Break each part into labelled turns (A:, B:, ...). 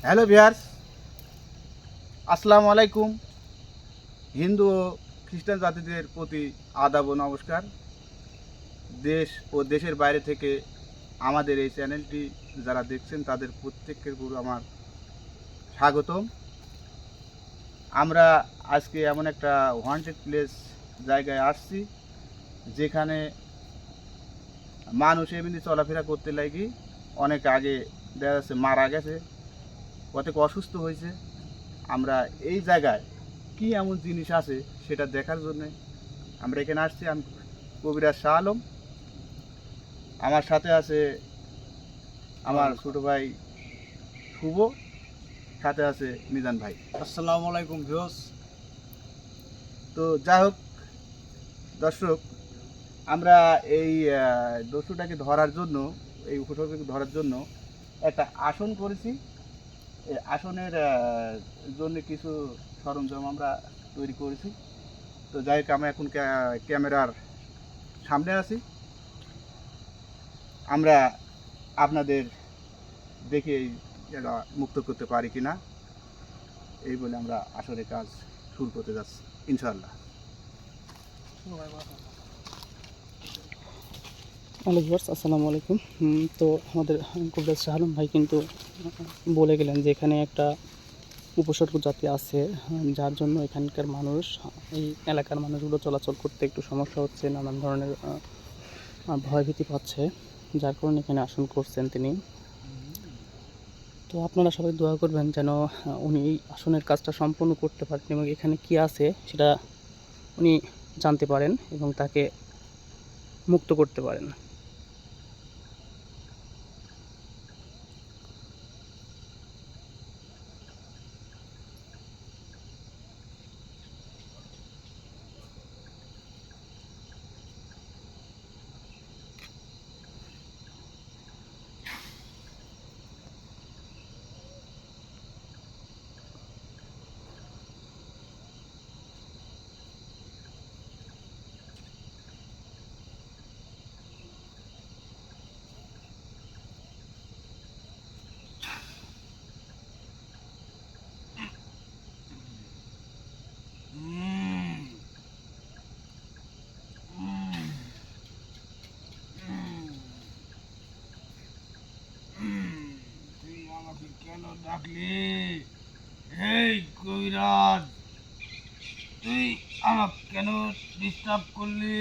A: Hello viewers, আসসালামু আলাইকুম। হিন্দু ও খ্রিস্টান জাতিদের প্রতি আদাব ও নমস্কার। দেশ ও দেশের বাইরে থেকে আমাদের এই চ্যানেলটি যারা দেখছেন তাদের প্রত্যেকের উপর আমার স্বাগতম। আমরা আজকে এমন একটা ওয়ান্টেড প্লেস জায়গায় আসছি যেখানে মানুষ এমনি চলাফেরা করতে লাগি অনেক আগে দেখা যাচ্ছে মারা গেছে, অনেক অসুস্থ হয়েছে। আমরা এই জায়গায় কি এমন জিনিস আছে সেটা দেখার জন্য আমরা এখানে আসছি। আমি কবিরাজ শাহ আলম, আমার সাথে আছে আমার ছোটো ভাই শুভ, সাথে আছে মিজান ভাই।
B: আসসালামু আলাইকুম ভিউয়ার্স।
A: তো যাই হোক দর্শক, আমরা এই দস্যুটাকে ধরার জন্য, এই উপসর্গকে ধরার জন্য একটা আসন করেছি। এই আসনের জন্য কিছু সরঞ্জাম আমরা তৈরি করেছি। তো যাই হোক, আমরা এখন ক্যামেরার সামনে আছি, আমরা আপনাদের দেখে এটা মুক্ত করতে পারি কি না এই বলে আমরা আসলে কাজ শুরু করতে যাচ্ছি ইনশাআল্লাহ।
C: হ্যালো ভিউয়ার্স, আসসালামু আলাইকুম। তো আমাদের কবিরাজ শাহ আলম ভাই কিন্তু বলে গেলেন যে এখানে একটা উপসর্গ জাতি আছে, যার জন্য এখানকার মানুষ, এই এলাকার মানুষগুলো চলাচল করতে একটু সমস্যা হচ্ছে, নানান ধরনের ভয়ভীতি পাচ্ছে, যার কারণে এখানে আসন করছেন তিনি। তো আপনারা সবাই দোয়া করবেন যেন উনি এই আসনের কাজটা সম্পূর্ণ করতে পারেন এবং এখানে কি আছে সেটা উনি জানতে পারেন এবং তাকে মুক্ত করতে পারেন।
B: তুই আমাকে কেন ডাকলি? এই কবিরাজ, তুই আমাকে কেন ডিস্টার্ব করলি?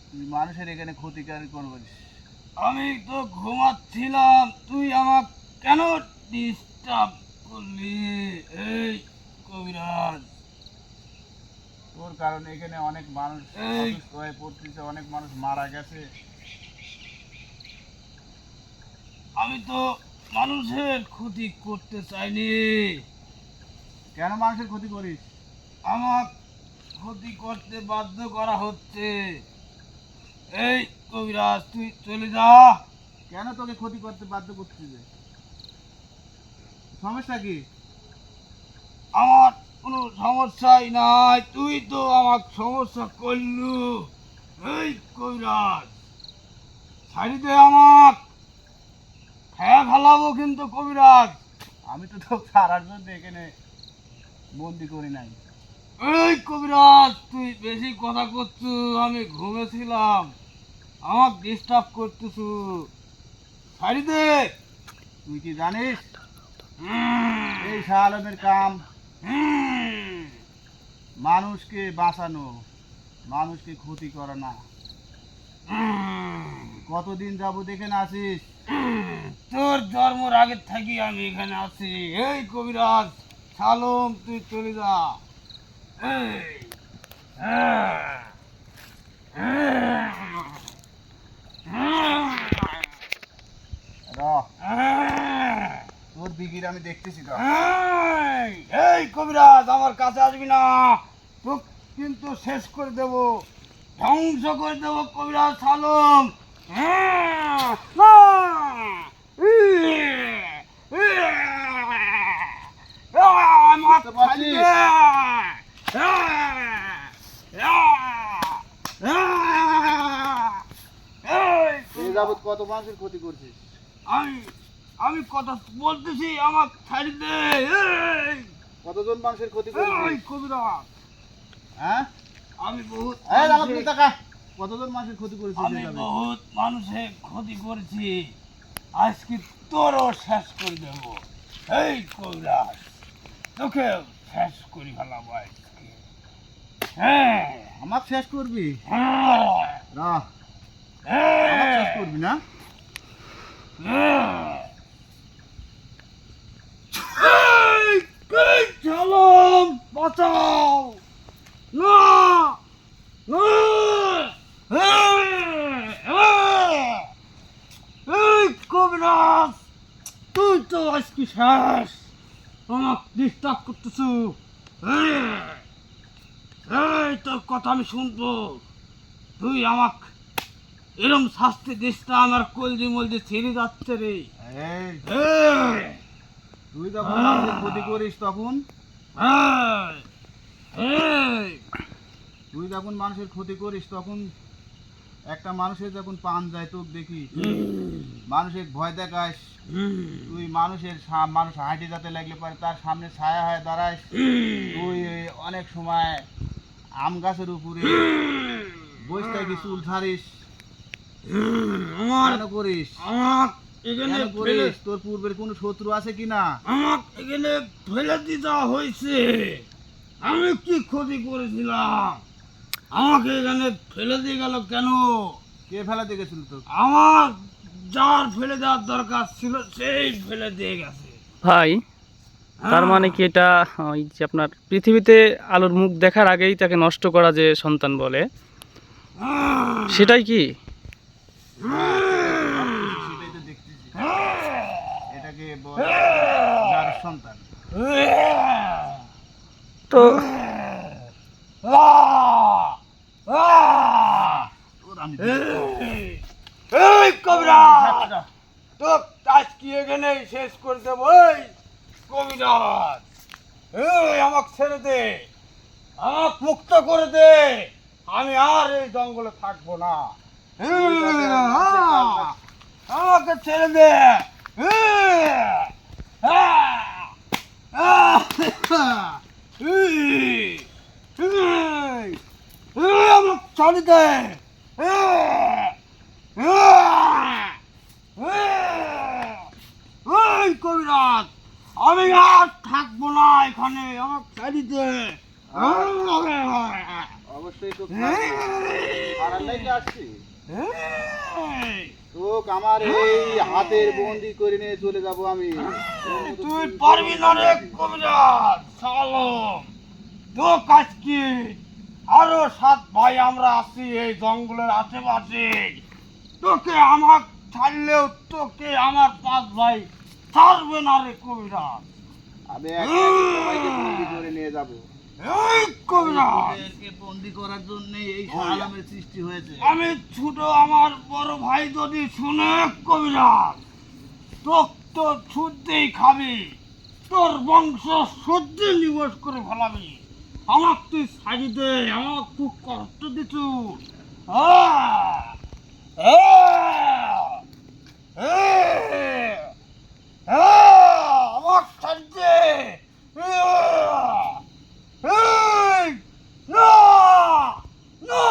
A: তুই মানুষের এখানে ক্ষতিকারী করবিস।
B: আমি তো ঘুমাচ্ছিলাম, তুই আমাকে কেন ডিস্টার্ব করলি? এই কবিরাজ,
A: তোর কারণে এখানে অনেক মানুষ
B: এই।
A: অসুস্থ হয়ে পড়তেছে, অনেক মানুষ মারা গেছে।
B: আমি তো মানুষের ক্ষতি করতে চাইনি।
A: কেন মানুষের ক্ষতি করিস?
B: আমার ক্ষতি করতে বাধ্য করা হচ্ছে। এই কবিরাজ, তুই চলে যা।
A: কেন তোকে ক্ষতি করতে বাধ্য করতেছে? সমস্যা কি?
B: আমার কোনো সমস্যাই নাই, তুই তো আমার সমস্যা করলু। এই কবিরাজ, ছাড়ি দে আমাক, খেয়া ফেলাবো কিন্তু কবিরাজ।
A: আমি তো তোকে সারার জন্য এখানে বন্দি করি নাই।
B: এই কবিরাজ, তুই বেশি কথা করছু, আমি ঘুমেছিলাম, আমাকে ডিস্টার্ব করতেছু, ছাড়ি দে।
A: তুই কি জানিস
B: হুম,
A: এই শাহ আলমের কাম
B: হুম,
A: মানুষকে বাঁচানো, মানুষকে ক্ষতি করা না।
B: হুম।
A: কতদিন যাবো এখানে আছিস?
B: তোর জন্মর আগে থাকি আমি এখানে আছি। এই কবিরাজ সালম, তুই চলে যা। এই, হ্যাঁ, হ্যাঁ, হ্যাঁ,
A: তোর বিগির আমি দেখতেছি তো।
B: এই, এই কবিরাজ, আমার কাছে আসবি না, তোকে কিন্তু শেষ করে দেব, ধ্বংস করে দেব কবিরাজ সালম। হ্যাঁ, আমার
A: বুঝতে পারছিস? এই যাবৎ কত মানুষের ক্ষতি করছিস?
B: আমি আমি কথা বলতেছি, আমার ছাড়ি দে। এই,
A: কতজন মানুষের ক্ষতি
B: এই
A: করেছিস?
B: কবিরাজ,
A: হ্যাঁ
B: আমি বহুত
A: এই দাঁড়া,
B: মানুষের-
A: তুই তাকা। কতজন মানুষের ক্ষতি করেছিস
B: আমি
A: এইভাবে?
B: বহুত মানুষের ক্ষতি করেছি, আজকে তোরও শেষ করে দেব। এই কবিরাজ, তোকে শেষ করি ফেলাবো আজকে। হ্যাঁ
A: আমার শেষ করবি?
B: হ্যাঁ
A: না, আমার
B: হ্যাঁ
A: শেষ করবি না?
B: হ্যাঁ। এই, এই, ঝালম, বাঁচাও! না! না! এই কবিরাজ, তুই তো আজকে শেষ, আমাকে ডিস্টার্ব করতেছ। এই তোর কথা আমি শুনবো, তুই আমাকে এরম শাস্তি দিস না, আমার কলজি মলজি ছেড়ে যাচ্ছে রে।
A: এই,
B: এই,
A: তুই যখন মানুষের ক্ষতি করিস তখন
B: এই, এই,
A: তুই যখন মানুষের ক্ষতি করিস তখন একটা মানুষের যখন পান যায় তোর দেখি, মানুষের ভয় দেখাস, তুই মানুষ হাঁটে যেতে লাগলে পরে তার সামনে ছায়া হয়ে দাঁড়াস, তুই অনেক সময় আম গাছের উপরে বসে থাকি চুল ছাড়িস।
B: আমার
A: কেন করিস?
B: আমাক এখানে
A: কেন
B: ফেলে
A: করিস? তোর পূর্বের কোনো শত্রু আছে কিনা?
B: আমাক এখানে ফেলে দিতে হয়েছে। আমি কি ক্ষতি করেছিলাম? আমাকে এখানে ফেলে দিয়ে গেল কেন?
A: কে ফেলাতে গেছিল তো?
B: আমার যার ফেলে দেওয়ার দরকার ছিল সেই ফেলে দিয়ে গেছে।
C: ভাই, তার মানে কি এটা ওই যে আপনার পৃথিবীতে আলোর মুখ দেখার আগেই তাকে নষ্ট করা যে সন্তান বলে,
B: হ্যাঁ।
C: সেটাই কি?
A: সেটাই তো দেখতেছি। এটাকে বলে যার সন্তান।
C: তো
A: তোর আমি
B: এই কবিরাজ, তো আজকে এখানে শেষ করে দেবো। এই কবিরাজ, এই আমাকে ছেড়ে দে, আমাকে মুক্ত করে দে, আমি আর এই জঙ্গলে থাকবো না। আমাকে ছেড়ে দে। আমাকে ছেড়ে দে। এই কবিরাজ, আমি আর থাকবো না এখানে, আমার ছেড়ে দে।
A: অবশ্যই তো খারাপ লাগে আসছি। তোকে আমার এই হাতের বন্দি করে নিয়ে চলে যাব আমি।
B: তুই পারবি না রে কবিরাজ সালম, তো কাজ কি? আরো 7 ভাই আমরা আছি এই জঙ্গলের আশেপাশে, তোকে আমার ছাড়লেও তোকে আমার 5 ভাই ছাড়বে না রে কবিরাজ।
A: আমি একা সবাইকে বন্দি করে নিয়ে যাব।
B: এই কবিরাজ,
A: ওদেরকে বন্দি করার জন্য এই সালামের সৃষ্টি হয়েছে।
B: আমি ছোট, আমার বড় ভাই যদি শুনে কবিরাজ, তোর তো শুদ্ধেই খাবি, তোর বংশ সহ্যে নিবাস করে ফেলাবি। আমার তুই ছাড়ি দে, আমার খুব কষ্ট দিছু। আমার ছাড়ি দে। এই, না, না,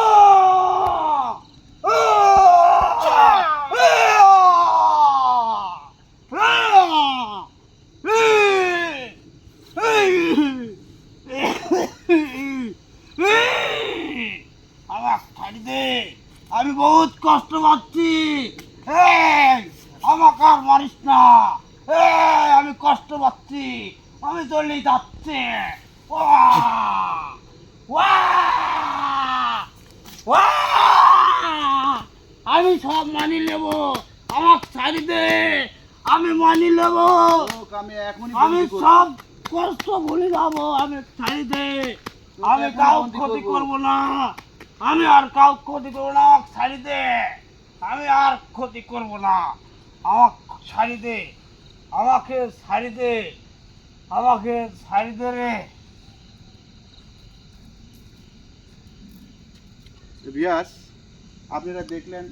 B: আমার ছাড়ি দে, আমি বহুত কষ্ট পাচ্ছি। এই, আমাকে আর মারিস না। এই, আমি কষ্ট পাচ্ছি, আমি চলেই যাচ্ছি। আমি সব মানি নেব, আমাকে ছাড়ি দে, আমি মানি নেব,
A: তোকে আমি এখনই
B: আমি
A: বন্দি করব।
B: সব কষ্ট ভুলে যাবো, আমি ছাড়ি দে, আমি
A: এখন
B: কাউ
A: বন্দি
B: ক্ষতি
A: করবো।
B: করবো না, আমি আর কাউ ক্ষতি করবো না, আমাকে ছাড়ি দে, আমি আর ক্ষতি করবো না, আমাকে ছাড়ি দে, আমাকে ছাড়ি দে, আমাকে ছাড়ি দে রে।
A: বিয়াস, আপনারা দেখলেন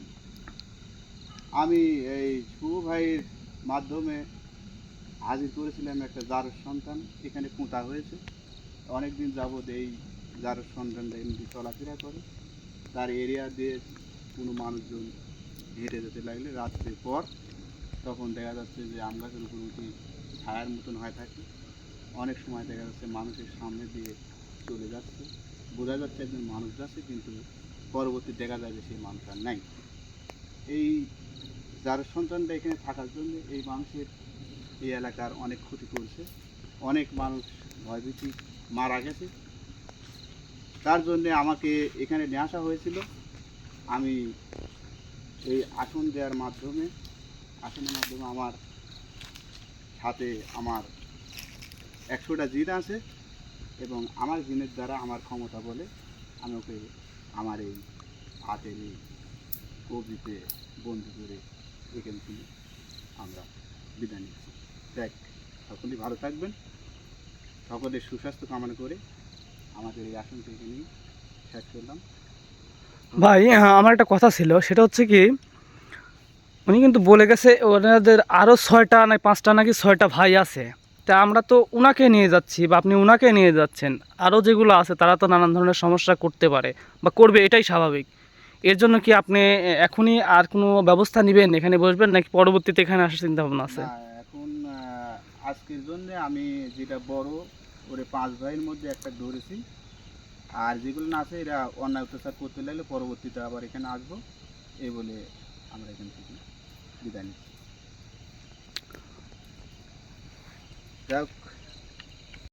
A: আমি এই শুভ ভাইয়ের মাধ্যমে হাজির করেছিলাম একটা জারজ সন্তান এখানে পোঁতা হয়েছে। অনেক দিন যাবৎ এই জারজ সন্তানটা এমনি চলাফেরা করে। তার এরিয়া দিয়ে কোনো মানুষজন হেঁটে যেতে লাগলে রাত্রের পর তখন দেখা যাচ্ছে যে আম গাছের উপর উঠি ছায়ার মতন হয়ে থাকে। অনেক সময় দেখা যাচ্ছে মানুষের সামনে দিয়ে চলে যাচ্ছে, বোঝা যাচ্ছে একজন মানুষ যাচ্ছে, কিন্তু পরবর্তী দেখা যাবে সেই মানুষ আর নাই। এই যার সন্তানটা এখানে থাকার জন্য এই মানুষের এই এলাকার অনেক ক্ষতি করছে, অনেক মানুষ ভয়ভীতি মারা গেছে। তার জন্যে আমাকে এখানে নিয়ে আসা হয়েছিল। আমি এই আসনের মাধ্যমে আমার সাথে আমার 100টা জিন আছে এবং আমার জিনের দ্বারা আমার ক্ষমতা বলে আমি ওকে আমার এই হাতের এই কবিতে বন্দি করে এখান থেকে আমরা বিদায় নিচ্ছি। দেখ, সকলেই ভালো থাকবেন, সকলের সুস্বাস্থ্য কামনা করে আমাদের এই আসনটি এখানেই শেষ করলাম।
C: ভাই আমার একটা কথা ছিল, সেটা হচ্ছে কি, উনি কিন্তু বলে গেছে ওনাদের আরও 6টা না 5টা নাকি 6টা ভাই আছে। তা আমরা তো উনাকে নিয়ে যাচ্ছি বা আপনি উনাকে নিয়ে যাচ্ছেন, আরও যেগুলো আছে তারা তো নানান ধরনের সমস্যা করতে পারে বা করবে, এটাই স্বাভাবিক। এর জন্য কি আপনি এখনই আর কোনো ব্যবস্থা নেবেন, এখানে বসবেন, নাকি পরবর্তীতে এখানে আসার চিন্তা ভাবনা আছে?
A: না, এখন আজকের জন্য আমি যেটা বড় ওরে 5 ভাইয়ের মধ্যে একটা ধরেছি, আর যেগুলো না আছে এরা অন্যায় অত্যাচার করতে লাগলে পরবর্তীতে আবার এখানে আসবো, এই বলে আমরা এখান থেকে বিদায় নিচ্ছি। যাই হোক,